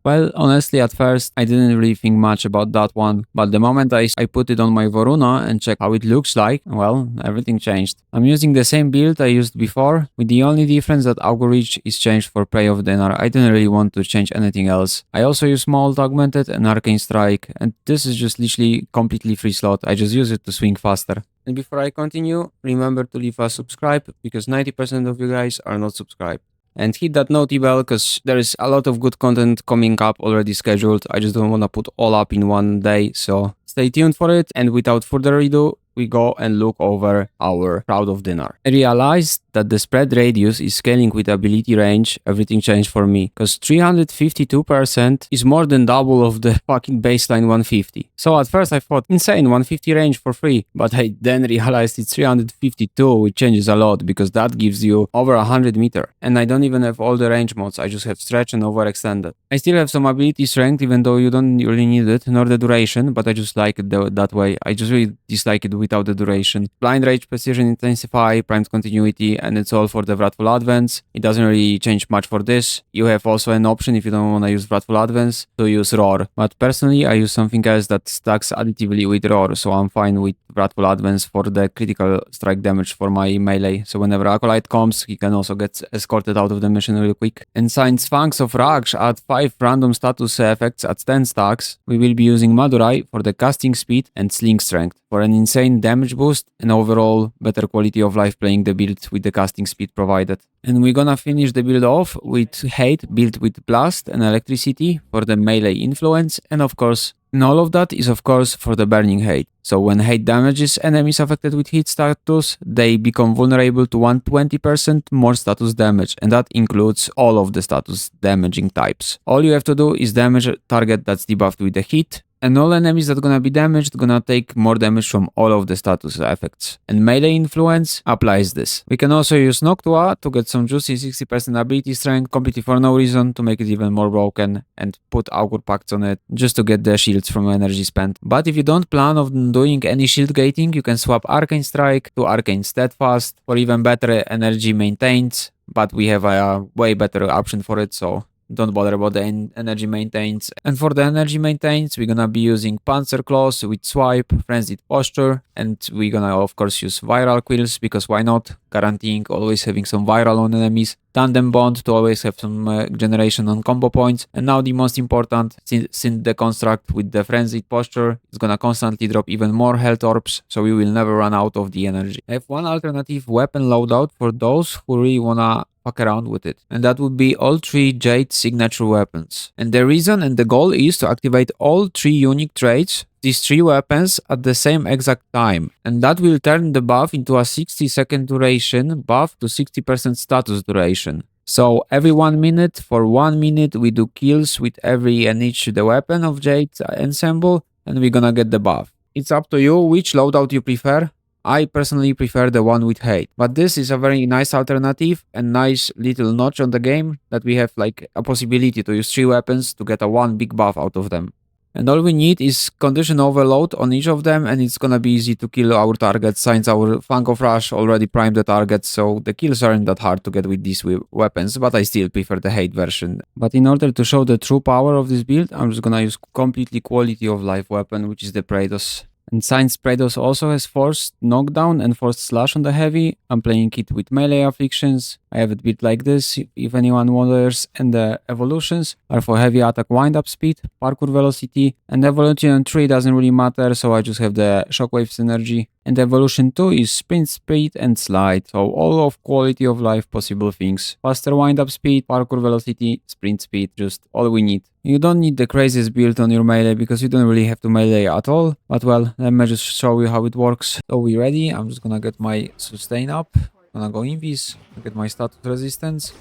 Well, honestly, at first, I didn't really think much about that one, but the moment I put it on my Voruna and check how it looks like, well, everything changed. I'm using the same build I used before, with the only difference that Augur Reach is changed for Prey of Dynar. I didn't really want to change anything else. I also use Mold Augmented and Arcane Strike, and this is just literally completely free slot. I just use it to swing faster. And before I continue, remember to leave a subscribe, because 90% of you guys are not subscribed. And hit that naughty bell, because there is a lot of good content coming up already scheduled. I just don't want to put all up in one day, so stay tuned for it. And without further ado, we go and look over our Crowd of Dynar. I realized that the spread radius is scaling with ability range. Everything changed for me, because 352% is more than double of the fucking baseline 150. So at first I thought, insane, 150 range for free, but I then realized it's 352, which changes a lot, because that gives you over 100 meter. And I don't even have all the range mods, I just have stretch and overextended. I still have some ability strength, even though you don't really need it, nor the duration, but I just like it that way. I just really dislike it without the duration. Blind Rage, Precision, Intensify, Primed Continuity, and it's all for the Wrathful Advance. It doesn't really change much for this. You have also an option, if you don't want to use Wrathful Advance, to use Roar. But personally, I use something else that stacks additively with Roar, so I'm fine with Wrathful Advance for the critical strike damage for my melee. So whenever Acolyte comes, he can also get escorted out of the mission real quick. And since Fangs of Raj add 5 random status effects at 10 stacks, we will be using Madurai for the casting speed and sling strength for an insane damage boost and overall better quality of life playing the build with the casting speed provided. And we're gonna finish the build off with Hate built with Blast and Electricity for the melee influence, and of course, and all of that is of course for the Burning Hate. So when Hate damages enemies affected with heat status, they become vulnerable to 120% more status damage, and that includes all of the status damaging types. All you have to do is damage a target that's debuffed with the heat, and all enemies that gonna be damaged gonna take more damage from all of the status effects. And melee influence applies this. We can also use Noctua to get some juicy 60% ability strength completely for no reason, to make it even more broken, and put Augur Pacts on it just to get the shields from energy spent. But if you don't plan on doing any shield gating, you can swap Arcane Strike to Arcane Steadfast for even better energy maintains, but we have a way better option for it, so don't bother about the energy maintains. And for the energy maintains, we're gonna be using Panzer Claws with Swipe, Frenzied Posture, and we're gonna of course use Viral Quills, because why not? Guaranteeing always having some viral on enemies. Tandem Bond to always have some generation on combo points. And now the most important, since the construct with the Frenzied Posture is gonna constantly drop even more health orbs, so we will never run out of the energy. I have one alternative weapon loadout for those who really wanna fuck around with it, and that would be all 3 Jade signature weapons. And the reason and the goal is to activate all 3 unique traits, these 3 weapons, at the same exact time, and that will turn the buff into a 60-second duration buff to 60% status duration. So every 1 minute, for 1 minute we do kills with every and each the weapon of Jade ensemble, and we're gonna get the buff. It's up to you which loadout you prefer. I personally prefer the one with Hate, but this is a very nice alternative and nice little notch on the game, that we have like a possibility to use 3 weapons to get a 1 big buff out of them. And all we need is condition overload on each of them, and it's gonna be easy to kill our targets, since our Fang of Rush already primed the targets, so the kills aren't that hard to get with these weapons, but I still prefer the Hate version. But in order to show the true power of this build, I'm just gonna use completely quality of life weapon, which is the Praetos. And since Praetos also has forced knockdown and forced slash on the heavy, I'm playing it with melee afflictions. I have it built like this, if anyone wonders, and the evolutions are for heavy attack wind-up speed, parkour velocity, and evolution 3 doesn't really matter, so I just have the shockwave synergy. And evolution 2 is sprint speed and slide, so all of quality of life possible things. Faster wind-up speed, parkour velocity, sprint speed, just all we need. You don't need the craziest build on your melee, because you don't really have to melee at all, but well, let me just show you how it works. So we ready? I'm just gonna get my sustain up. Gonna go invis, get my status resistance,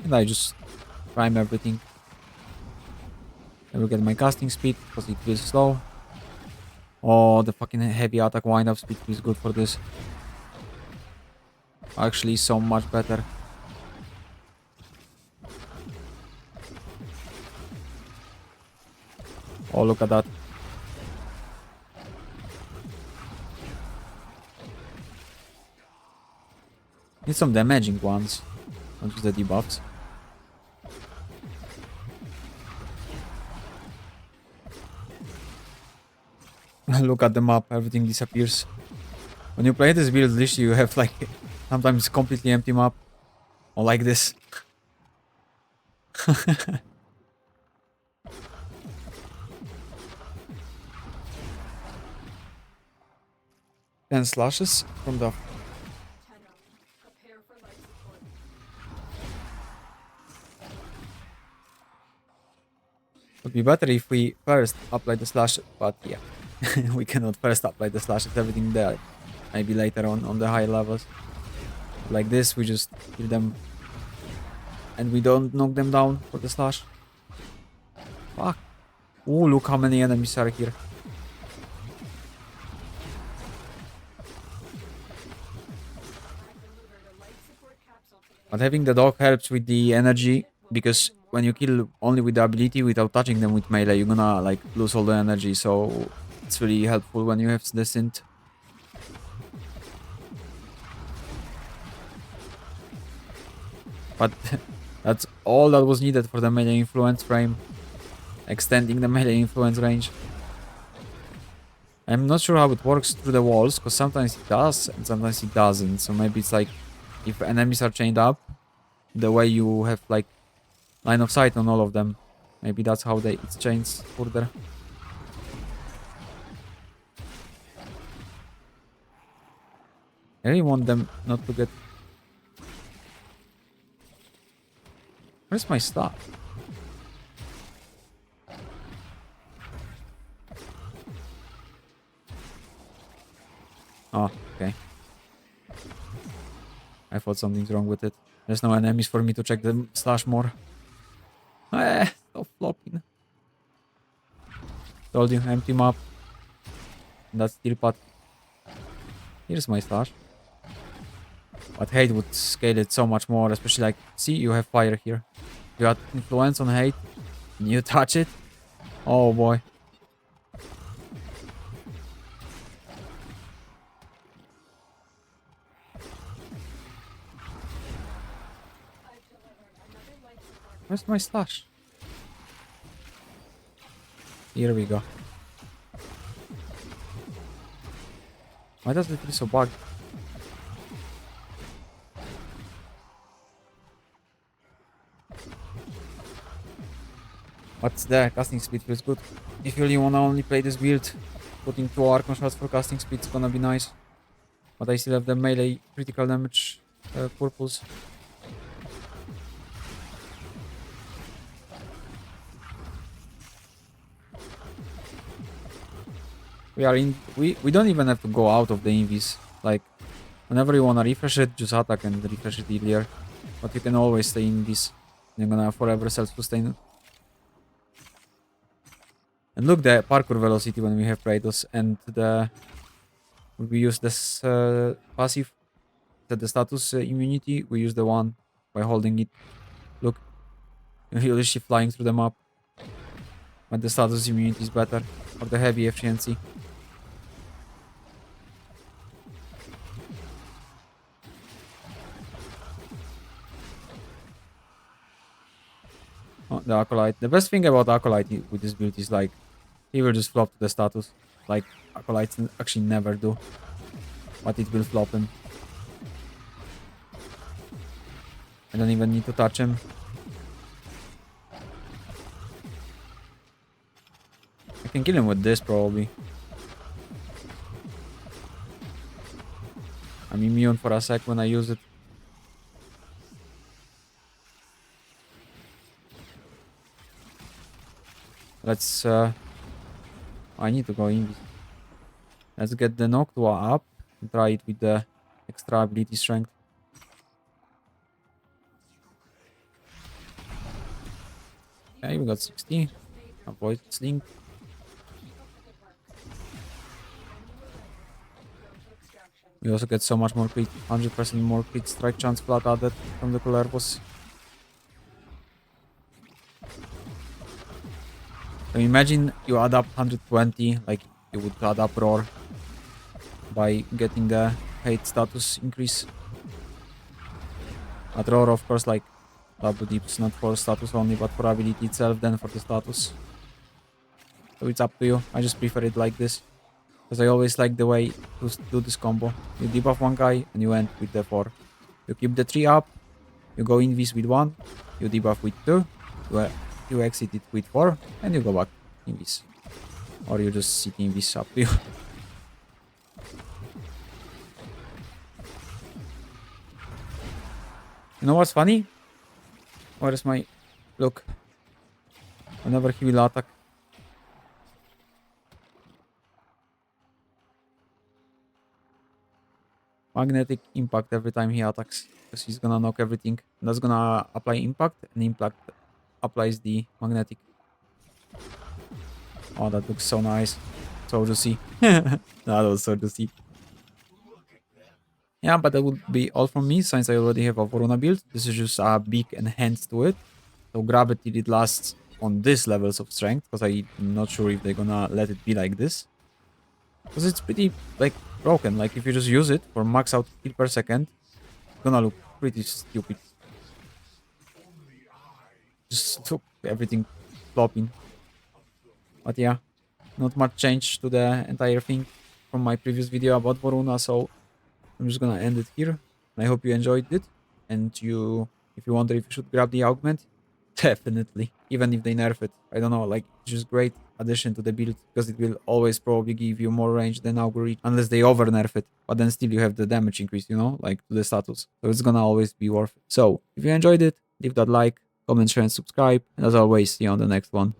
and I just prime everything. I will get my casting speed, because it feels slow. Oh, the fucking heavy attack wind-up speed is good for this. Actually, so much better. Oh, look at that. Need some damaging ones, not just the debuffs. Look at the map, everything disappears. When you play this build, literally you have like sometimes completely empty map. Or like this. 10 slashes from the... Would be better if we first apply the slash, but yeah. We cannot first apply the slashes, everything there. Maybe later on the higher levels. Like this, we just kill them. And we don't knock them down for the slash. Fuck. Oh, look how many enemies are here. But having the dog helps with the energy, because when you kill only with the ability without touching them with melee, you're gonna like lose all the energy, so it's really helpful when you have the synth. But that's all that was needed for the melee influence frame. Extending the melee influence range. I'm not sure how it works through the walls, because sometimes it does and sometimes it doesn't. So maybe it's like if enemies are chained up, the way you have like line of sight on all of them. Maybe that's how it's chained further. I really want them not to get... Where's my stuff? Oh, okay. I thought something's wrong with it. There's no enemies for me to check the slash more. Stop flopping. Told you, empty map. That's steel pot. Here's my slash. But hate would scale it so much more, especially like, see, you have fire here. You got influence on hate, and you touch it. Oh boy. Where's my slash? Here we go. Why does it feel so bugged? But the casting speed feels good. If you really wanna only play this build, putting 2 Archon shots for casting speed is gonna be nice. But I still have the melee critical damage purples. We are in. We don't even have to go out of the invis. Like, whenever you wanna refresh it, just attack and refresh it earlier. But you can always stay in this. You're gonna forever self-sustain. And look, the parkour velocity when we have Praetos, and we use this passive, the status immunity. We use the one by holding it. Look, you're literally flying through the map. But the status immunity is better, or the heavy efficiency. Oh, the Acolyte. The best thing about Acolyte with this build is like, he will just flop to the status. Like, Acolytes actually never do. But it will flop him. I don't even need to touch him. I can kill him with this probably. I'm immune for a sec when I use it. Let's I need to go in. Let's get the Noctua up and try it with the extra ability strength. Okay, we got 60. Avoid sling. We also get so much more crit, 100% more crit strike chance flat added from the Cuervos. So imagine you add up 120, like you would add up Roar by getting the hate status increase. At Roar, of course, like double deeps, not for status only, but for ability itself, then for the status. So it's up to you. I just prefer it like this. Because I always like the way to do this combo. You debuff one guy and you end with the 4. You keep the 3 up, you go invis with 1, you debuff with 2, you exit it with 4, and you go back invis. Or you just sit invis, up to you. You know what's funny? Where is my... Look. Whenever he will attack. Magnetic impact every time he attacks. Because he's gonna knock everything. That's gonna apply impact, and impact applies the magnetic. Oh, that looks so nice. So juicy. That was so juicy. Yeah, but that would be all from me, since I already have a Voruna build. This is just a beak and hands to it. So gravity it lasts on this levels of strength, because I'm not sure if they're gonna let it be like this. Because it's pretty, like, broken. Like, if you just use it for max out kill per second, it's gonna look pretty stupid. Just look, everything flopping. But yeah, not much change to the entire thing from my previous video about Voruna, so I'm just gonna end it here. I hope you enjoyed it, and if you wonder if you should grab the augment, definitely. Even if they nerf it, I don't know, like, it's just great addition to the build, because it will always probably give you more range than augury, unless they over nerf it. But then still you have the damage increase, you know, like to the status. So it's gonna always be worth it. So if you enjoyed it, leave that like, comment, share, and subscribe. And as always, see you on the next one.